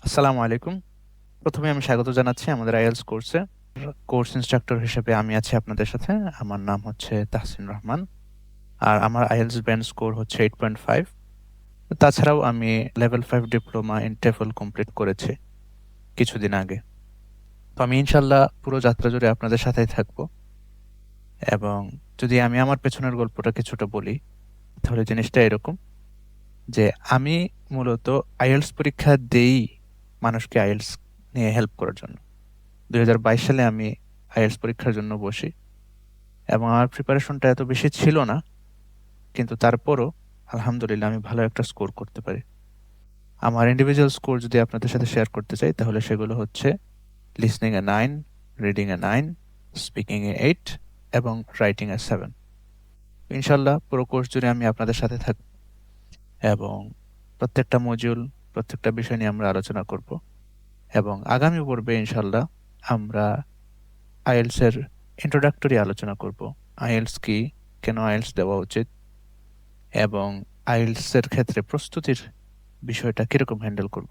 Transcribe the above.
আসসালামু আলাইকুম। প্রথমে আমি স্বাগত জানাচ্ছি আমাদের আইএলটিএস কোর্সে। কোর্স ইনস্ট্রাক্টর হিসেবে আমি আছি আপনাদের সাথে। আমার নাম হচ্ছে তাহসিন রহমান। আর আমার আইএলটিএস ব্যান্ড স্কোর হচ্ছে 8.5। তাছাড়াও আমি লেভেল 5 ডিপ্লোমা ইন টেফল কমপ্লিট করেছি কিছুদিন আগে। তো আমি ইনশাল্লাহ পুরো যাত্রা জুড়ে আপনাদের সাথেই থাকবো। এবং যদি আমি আমার পেছনের গল্পটা কিছুটা বলি, তাহলে জিনিসটা এরকম যে আমি মূলত আইএলটিএস পরীক্ষা দেই মানুষকে আইএলটিএস নিয়ে হেল্প করার জন্য। 2022 সালে আমি আইএলটিএস পরীক্ষার জন্য বসি এবং আমার প্রিপারেশনটা এত বেশি ছিল না, কিন্তু তারপরও আলহামদুলিল্লাহ আমি ভালো একটা স্কোর করতে পারি। আমার ইন্ডিভিজুয়াল স্কোর যদি আপনাদের সাথে শেয়ার করতে চাই, তাহলে সেগুলো হচ্ছে listening A 9, reading a 9, speaking এ 8 এবং রাইটিং এ 7। ইনশাল্লাহ পুরো কোর্স জুড়ে আমি আপনাদের সাথে থাকব এবং প্রত্যেকটা মডিউল, প্রত্যেকটা বিষয় নিয়ে আমরা আলোচনা করব এবং আগামী পর্বে ইনশাল্লাহ আমরা আইএলটিএস এর ইন্ট্রোডাক্টরি আলোচনা করব। আইএলটিএস কি, কেন আইএলটিএস দেওয়া উচিত এবং আইএলটিএস এর ক্ষেত্রে প্রস্তুতির বিষয়টা কিরকম হ্যান্ডেল করব।